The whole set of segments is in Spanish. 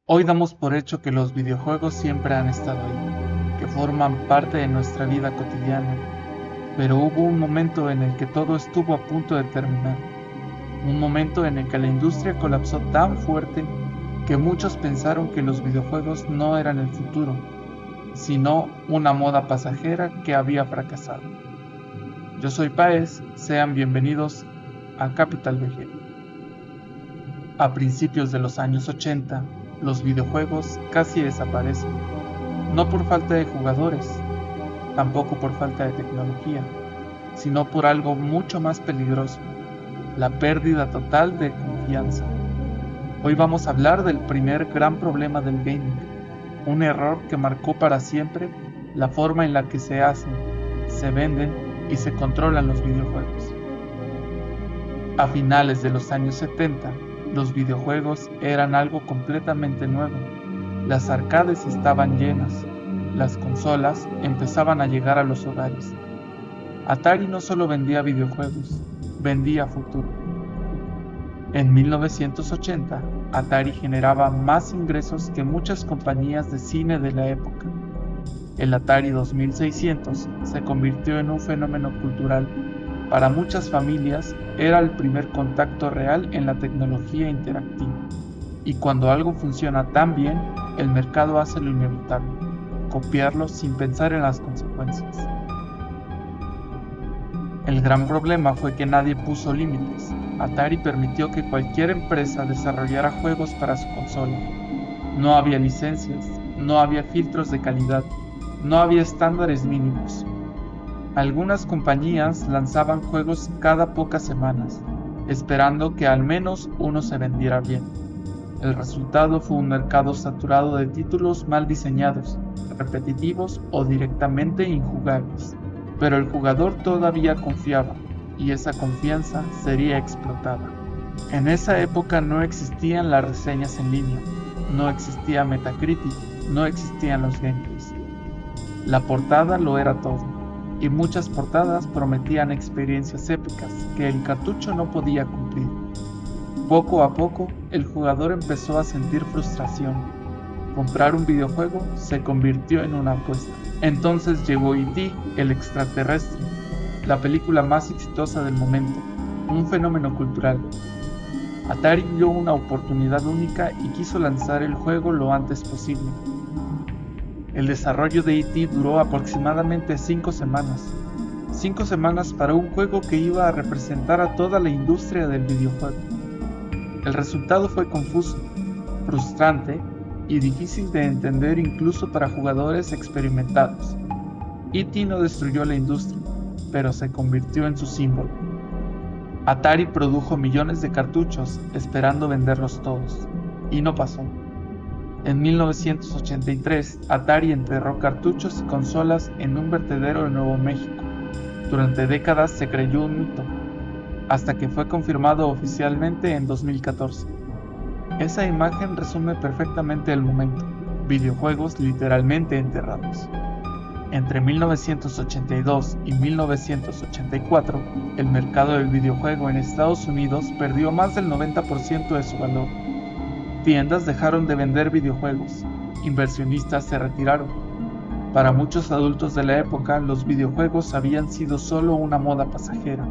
Hoy damos por hecho que los videojuegos siempre han estado ahí, que forman parte de nuestra vida cotidiana, pero hubo un momento en el que todo estuvo a punto de terminar, un momento en el que la industria colapsó tan fuerte que muchos pensaron que los videojuegos no eran el futuro, sino una moda pasajera que había fracasado. Yo soy Paez, sean bienvenidos a Capital VG. A principios de los años 80, los videojuegos casi desaparecen, no por falta de jugadores, tampoco por falta de tecnología, sino por algo mucho más peligroso, la pérdida total de confianza. Hoy vamos a hablar del primer gran problema del gaming, un error que marcó para siempre la forma en la que se hacen, se venden y se controlan los videojuegos. A finales de los años 70, los videojuegos eran algo completamente nuevo. Las arcades estaban llenas, las consolas empezaban a llegar a los hogares. Atari no solo vendía videojuegos, vendía futuro. En 1980, Atari generaba más ingresos que muchas compañías de cine de la época. El Atari 2600 se convirtió en un fenómeno cultural. Para muchas familias era el primer contacto real en la tecnología interactiva. Y cuando algo funciona tan bien, el mercado hace lo inevitable, copiarlo sin pensar en las consecuencias. El gran problema fue que nadie puso límites. Atari permitió que cualquier empresa desarrollara juegos para su consola. No había licencias, no había filtros de calidad, no había estándares mínimos. Algunas compañías lanzaban juegos cada pocas semanas, esperando que al menos uno se vendiera bien. El resultado fue un mercado saturado de títulos mal diseñados, repetitivos o directamente injugables. Pero el jugador todavía confiaba, y esa confianza sería explotada. En esa época no existían las reseñas en línea, no existía Metacritic, no existían los gameplays. La portada lo era todo. Y muchas portadas prometían experiencias épicas que el cartucho no podía cumplir. Poco a poco, el jugador empezó a sentir frustración. Comprar un videojuego se convirtió en una apuesta. Entonces llegó E.T., el extraterrestre, la película más exitosa del momento, un fenómeno cultural. Atari vio una oportunidad única y quiso lanzar el juego lo antes posible. El desarrollo de E.T. duró aproximadamente 5 semanas. 5 semanas para un juego que iba a representar a toda la industria del videojuego. El resultado fue confuso, frustrante y difícil de entender incluso para jugadores experimentados. E.T. no destruyó la industria, pero se convirtió en su símbolo. Atari produjo millones de cartuchos esperando venderlos todos, y no pasó. En 1983, Atari enterró cartuchos y consolas en un vertedero en Nuevo México. Durante décadas se creyó un mito, hasta que fue confirmado oficialmente en 2014. Esa imagen resume perfectamente el momento, videojuegos literalmente enterrados. Entre 1982 y 1984, el mercado del videojuego en Estados Unidos perdió más del 90% de su valor. Tiendas dejaron de vender videojuegos, inversionistas se retiraron. Para muchos adultos de la época, los videojuegos habían sido solo una moda pasajera,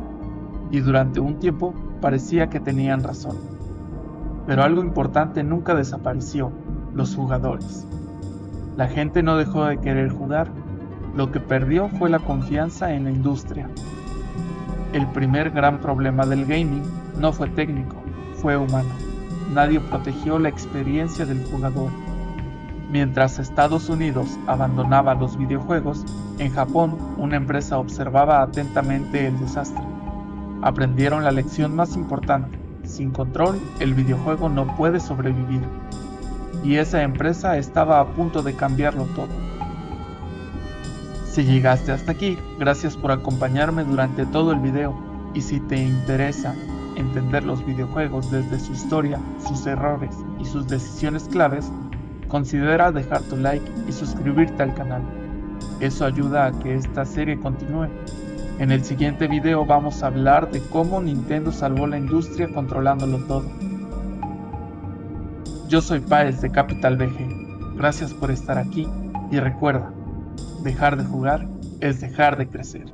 y durante un tiempo parecía que tenían razón. Pero algo importante nunca desapareció: los jugadores. La gente no dejó de querer jugar, lo que perdió fue la confianza en la industria. El primer gran problema del gaming no fue técnico, fue humano. Nadie protegió la experiencia del jugador. Mientras Estados Unidos abandonaba los videojuegos, en Japón una empresa observaba atentamente el desastre. Aprendieron la lección más importante: sin control, el videojuego no puede sobrevivir. Y esa empresa estaba a punto de cambiarlo todo. Si llegaste hasta aquí, gracias por acompañarme durante todo el video, y si te interesa entender los videojuegos desde su historia, sus errores y sus decisiones claves, considera dejar tu like y suscribirte al canal. Eso ayuda a que esta serie continúe. En el siguiente video vamos a hablar de cómo Nintendo salvó la industria controlándolo todo. Yo soy Páez de Capital VG. Gracias por estar aquí y recuerda, dejar de jugar es dejar de crecer.